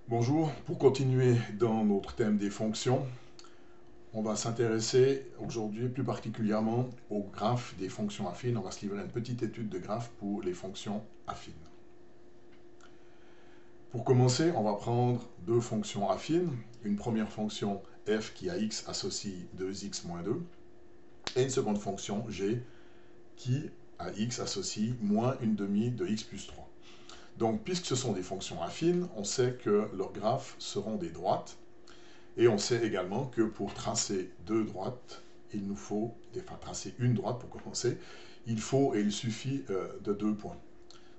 Bonjour, pour continuer dans notre thème des fonctions, on va s'intéresser aujourd'hui plus particulièrement aux graphes des fonctions affines. On va se livrer à une petite étude de graphes pour les fonctions affines. Pour commencer, on va prendre deux fonctions affines. Une première fonction f qui à x associe 2x moins 2 et une seconde fonction g qui à x associe moins une demi de x plus 3. Donc, puisque ce sont des fonctions affines, on sait que leurs graphes seront des droites. Et on sait également que pour tracer deux droites, il nous faut, enfin tracer une droite pour commencer, il faut et il suffit de 2 points.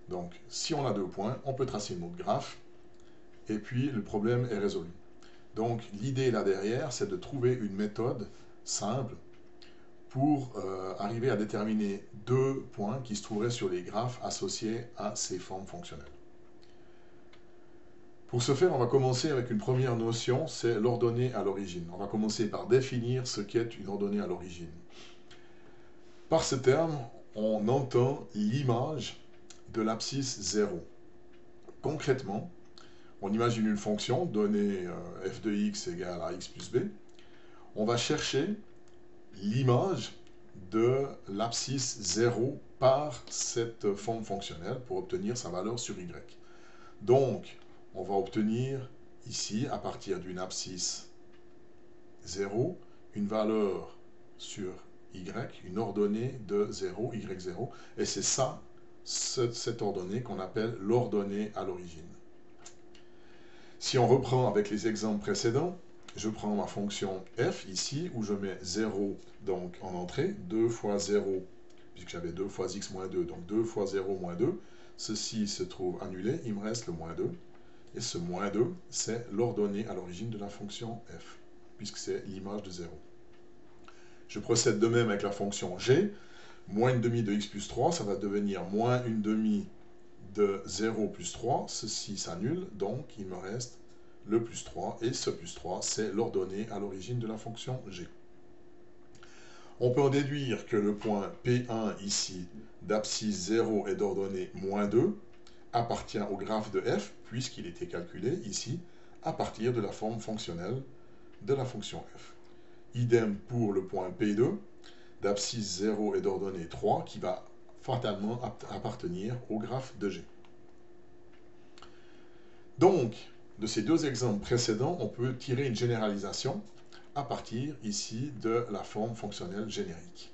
Donc, si on a 2 points, on peut tracer une autre graphe, et puis le problème est résolu. Donc, l'idée là derrière, c'est de trouver une méthode simple pour arriver à déterminer 2 points qui se trouveraient sur les graphes associés à ces formes fonctionnelles. Pour ce faire, on va commencer avec une première notion, c'est l'ordonnée à l'origine. On va commencer par définir ce qu'est une ordonnée à l'origine. Par ce terme, on entend l'image de l'abscisse 0. Concrètement, on imagine une fonction donnée f de x égale à x plus b. On va chercher l'image de l'abscisse 0 par cette forme fonctionnelle pour obtenir sa valeur sur y. Donc, on va obtenir ici, à partir d'une abscisse 0, une valeur sur y, une ordonnée de 0, y0, et c'est ça, cette ordonnée qu'on appelle l'ordonnée à l'origine. Si on reprend avec les exemples précédents, je prends ma fonction f ici, où je mets 0 donc en entrée, 2 fois 0, puisque j'avais 2 fois x moins 2, donc 2 fois 0 moins 2, ceci se trouve annulé, il me reste le moins 2, et ce moins 2, c'est l'ordonnée à l'origine de la fonction f, puisque c'est l'image de 0. Je procède de même avec la fonction g. Moins une demi de x plus 3, ça va devenir moins une demi de 0 plus 3. Ceci s'annule, donc il me reste le plus 3. Et ce plus 3, c'est l'ordonnée à l'origine de la fonction g. On peut en déduire que le point P1 ici, d'abscisse 0 et d'ordonnée moins 2, appartient au graphe de f, puisqu'il était calculé ici, à partir de la forme fonctionnelle de la fonction f. Idem pour le point P2, d'abscisse 0 et d'ordonnée 3, qui va fatalement appartenir au graphe de G. Donc, de ces deux exemples précédents, on peut tirer une généralisation à partir ici de la forme fonctionnelle générique.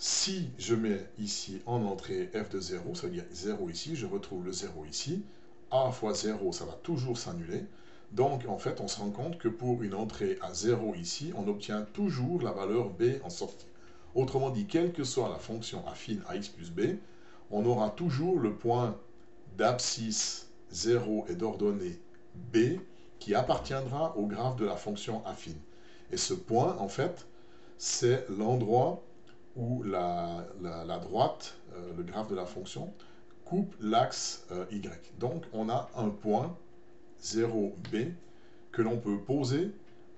Si je mets ici en entrée f de 0, ça veut dire 0 ici, je retrouve le 0 ici, a fois 0, ça va toujours s'annuler. Donc, en fait, on se rend compte que pour une entrée à 0 ici, on obtient toujours la valeur b en sortie. Autrement dit, quelle que soit la fonction affine à x plus b, on aura toujours le point d'abscisse 0 et d'ordonnée b qui appartiendra au graphe de la fonction affine. Et ce point, en fait, c'est l'endroit où la droite, le graphe de la fonction, coupe l'axe y. Donc, on a un point 0b que l'on peut poser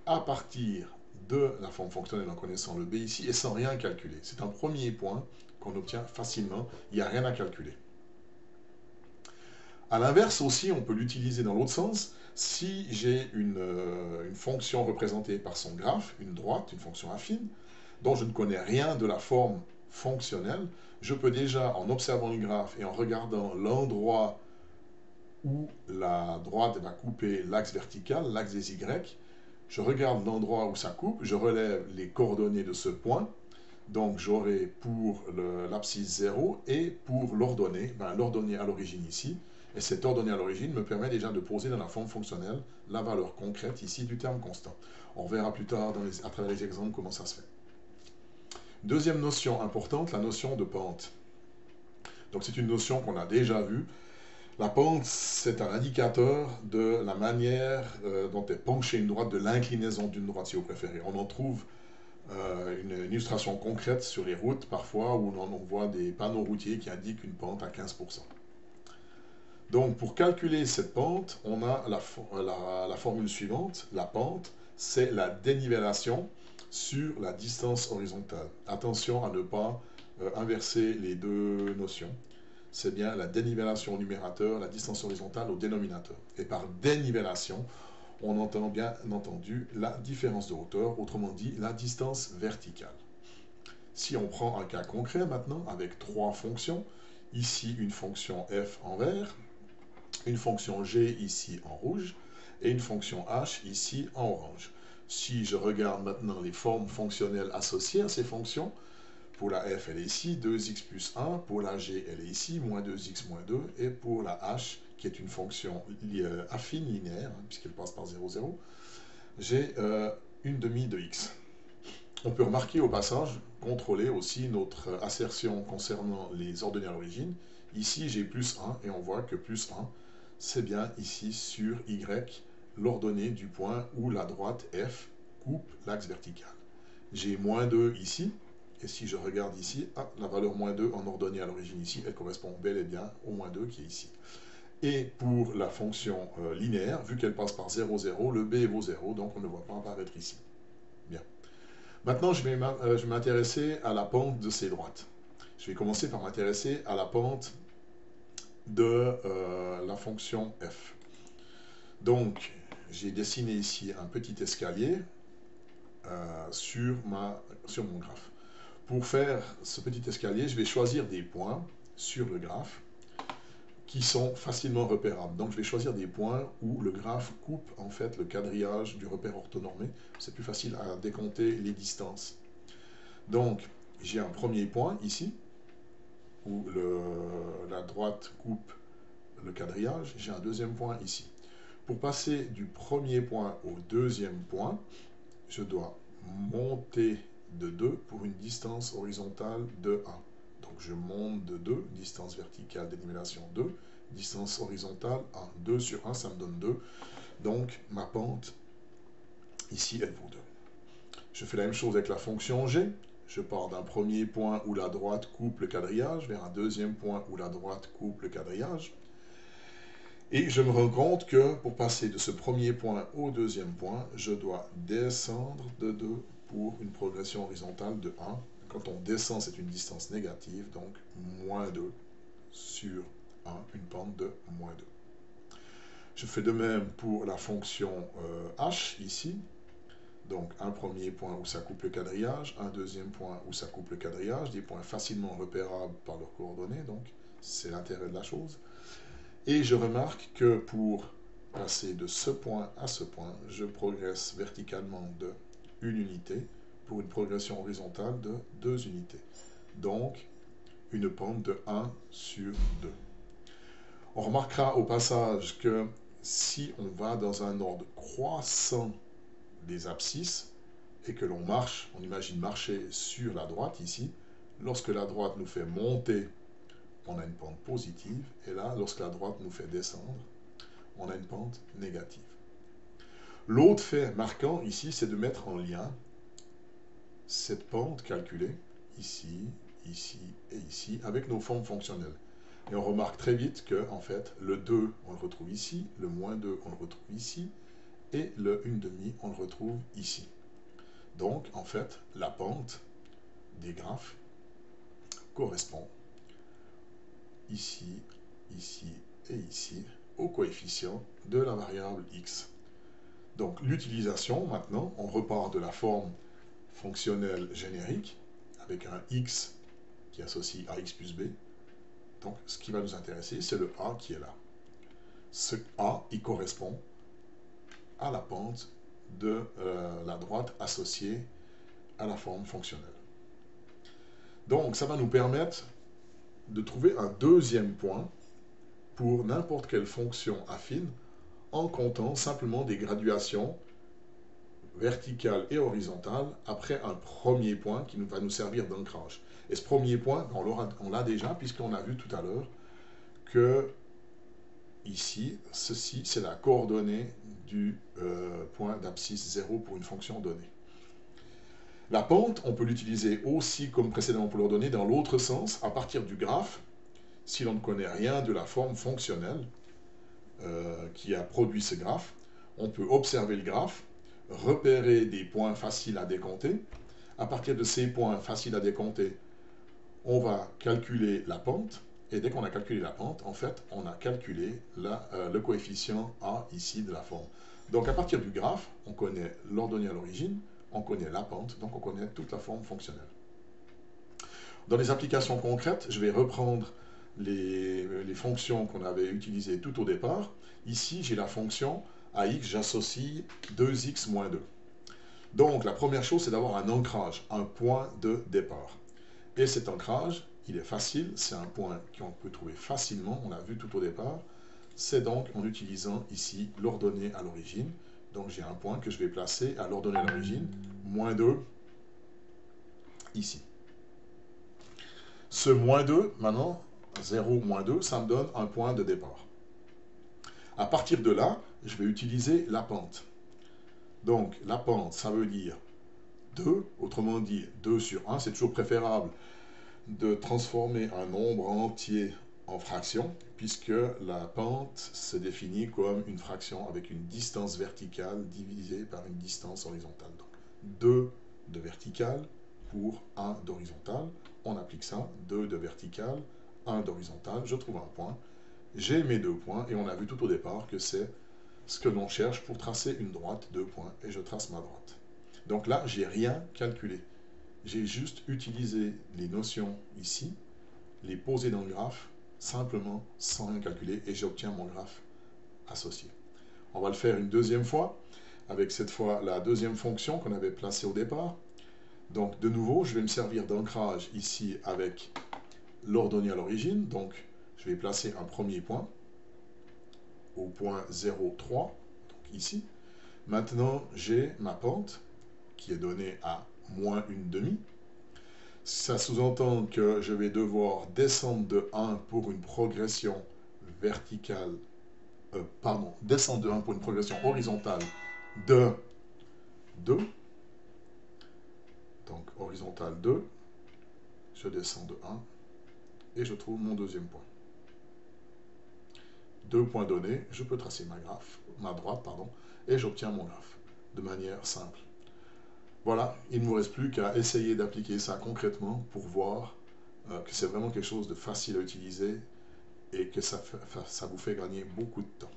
à partir de la forme fonctionnelle en connaissant le b ici et sans rien calculer. C'est un premier point qu'on obtient facilement, il n'y a rien à calculer. A l'inverse aussi, on peut l'utiliser dans l'autre sens. Si j'ai une fonction représentée par son graphe, une droite, une fonction affine, dont je ne connais rien de la forme fonctionnelle, je peux déjà, en observant le graphe et en regardant l'endroit où la droite va couper l'axe vertical, l'axe des Y, je regarde l'endroit où ça coupe, je relève les coordonnées de ce point, donc j'aurai pour l'abscisse 0 et pour l'ordonnée, l'ordonnée à l'origine ici, et cette ordonnée à l'origine me permet déjà de poser dans la forme fonctionnelle la valeur concrète ici du terme constant. On verra plus tard à travers les exemples comment ça se fait. Deuxième notion importante, la notion de pente. Donc c'est une notion qu'on a déjà vue. La pente, c'est un indicateur de la manière dont est penchée une droite, de l'inclinaison d'une droite si vous préférez. On en trouve une illustration concrète sur les routes parfois où on voit des panneaux routiers qui indiquent une pente à 15%. Donc pour calculer cette pente, on a la formule suivante. La pente, c'est la dénivellation sur la distance horizontale. Attention à ne pas inverser les deux notions. c'est bien la dénivellation au numérateur, la distance horizontale au dénominateur. Et par dénivellation, on entend bien entendu la différence de hauteur, autrement dit la distance verticale. Si on prend un cas concret maintenant avec trois fonctions, ici une fonction f en vert, une fonction g ici en rouge et une fonction h ici en orange. Si je regarde maintenant les formes fonctionnelles associées à ces fonctions, pour la f, elle est ici, 2x plus 1. Pour la g, elle est ici, moins 2x moins 2. Et pour la h, qui est une fonction affine linéaire, puisqu'elle passe par 0, 0, j'ai une demi de x. On peut remarquer au passage, contrôler aussi notre assertion concernant les ordonnées à l'origine. Ici, j'ai plus 1, et on voit que plus 1, c'est bien ici sur y, l'ordonnée du point où la droite f coupe l'axe vertical. J'ai moins 2 ici. Et si je regarde ici, la valeur moins 2 en ordonnée à l'origine ici, elle correspond bel et bien au moins 2 qui est ici. Et pour la fonction linéaire, vu qu'elle passe par 0, 0, le b vaut 0, donc on ne voit pas apparaître ici. Bien. Maintenant, je vais m'intéresser à la pente de ces droites. Je vais commencer par m'intéresser à la pente de la fonction f. Donc, j'ai dessiné ici un petit escalier sur mon graphe. Pour faire ce petit escalier, je vais choisir des points sur le graphe qui sont facilement repérables. Donc je vais choisir des points où le graphe coupe en fait le quadrillage du repère orthonormé. C'est plus facile à décompter les distances. Donc j'ai un premier point ici, où la droite coupe le quadrillage. J'ai un deuxième point ici. Pour passer du premier point au deuxième point, je dois monter de 2 pour une distance horizontale de 1. Donc je monte de 2, distance verticale d'énivellation 2, distance horizontale 1. 2 sur 1, ça me donne 2. Donc ma pente, ici, elle vaut 2. Je fais la même chose avec la fonction g. Je pars d'un premier point où la droite coupe le quadrillage vers un deuxième point où la droite coupe le quadrillage. Et je me rends compte que pour passer de ce premier point au deuxième point, je dois descendre de 2 pour une progression horizontale de 1. Quand on descend, c'est une distance négative, donc moins 2 sur 1, une pente de moins 2. Je fais de même pour la fonction h ici. Donc un premier point où ça coupe le quadrillage, un deuxième point où ça coupe le quadrillage, des points facilement repérables par leurs coordonnées, donc c'est l'intérêt de la chose. Et je remarque que pour passer de ce point à ce point, je progresse verticalement de 1 unité pour une progression horizontale de 2 unités. Donc, une pente de 1 sur 2. On remarquera au passage que si on va dans un ordre croissant des abscisses et que l'on marche, on imagine marcher sur la droite ici, lorsque la droite nous fait monter, on a une pente positive, et là, lorsque la droite nous fait descendre, on a une pente négative. L'autre fait marquant ici, c'est de mettre en lien cette pente calculée, ici, ici et ici, avec nos formes fonctionnelles. Et on remarque très vite que, en fait, le 2, on le retrouve ici, le moins 2, on le retrouve ici, et le 1/2, on le retrouve ici. Donc, en fait, la pente des graphes correspond ici, ici et ici au coefficient de la variable x. Donc l'utilisation, maintenant, on repart de la forme fonctionnelle générique avec un x qui associe à x plus b. Donc ce qui va nous intéresser, c'est le a qui est là. Ce a, il correspond à la pente de la droite associée à la forme fonctionnelle. Donc ça va nous permettre de trouver un deuxième point pour n'importe quelle fonction affine en comptant simplement des graduations verticales et horizontales après un premier point qui va nous servir d'ancrage. Et ce premier point, on l'a déjà puisqu'on a vu tout à l'heure que ici, ceci c'est la coordonnée du point d'abscisse 0 pour une fonction donnée. La pente, on peut l'utiliser aussi comme précédemment pour l'ordonnée dans l'autre sens, à partir du graphe, si l'on ne connaît rien de la forme fonctionnelle qui a produit ce graphe, on peut observer le graphe, repérer des points faciles à décompter. À partir de ces points faciles à décompter, on va calculer la pente. Et dès qu'on a calculé la pente, en fait, on a calculé le coefficient A ici de la forme. Donc à partir du graphe, on connaît l'ordonnée à l'origine, on connaît la pente, donc on connaît toute la forme fonctionnelle. Dans les applications concrètes, je vais reprendre les fonctions qu'on avait utilisées tout au départ. Ici, j'ai la fonction à x, j'associe 2x moins 2. Donc la première chose, c'est d'avoir un ancrage, un point de départ. Et cet ancrage, il est facile, c'est un point qu'on peut trouver facilement, on l'a vu tout au départ. C'est donc en utilisant ici l'ordonnée à l'origine. Donc j'ai un point que je vais placer à l'ordonnée à l'origine, moins 2, ici. Ce moins 2, maintenant, 0 moins 2, ça me donne un point de départ. À partir de là, je vais utiliser la pente. Donc la pente, ça veut dire 2, autrement dit 2 sur 1, c'est toujours préférable de transformer un nombre entier en fraction, puisque la pente se définit comme une fraction avec une distance verticale divisée par une distance horizontale. Donc 2 de verticale pour 1 d'horizontale. On applique ça, 2 de verticale, 1 d'horizontale, je trouve un point. J'ai mes 2 points, et on a vu tout au départ que c'est ce que l'on cherche pour tracer une droite, 2 points, et je trace ma droite. Donc là, j'ai rien calculé. J'ai juste utilisé les notions ici, les poser dans le graphe, simplement sans rien calculer, et j'obtiens mon graphe associé. On va le faire une deuxième fois, avec cette fois la deuxième fonction qu'on avait placée au départ. Donc de nouveau, je vais me servir d'ancrage ici avec l'ordonnée à l'origine. Donc je vais placer un premier point au point 0,3, donc ici. Maintenant, j'ai ma pente qui est donnée à moins une demi. Ça sous-entend que je vais devoir descendre de 1 pour une progression verticale, descendre de 1 pour une progression horizontale de 2. Donc horizontale 2, je descends de 1 et je trouve mon deuxième point. 2 points donnés, je peux tracer ma droite, et j'obtiens mon graphe de manière simple. Voilà, il ne me reste plus qu'à essayer d'appliquer ça concrètement pour voir que c'est vraiment quelque chose de facile à utiliser et que ça vous fait gagner beaucoup de temps.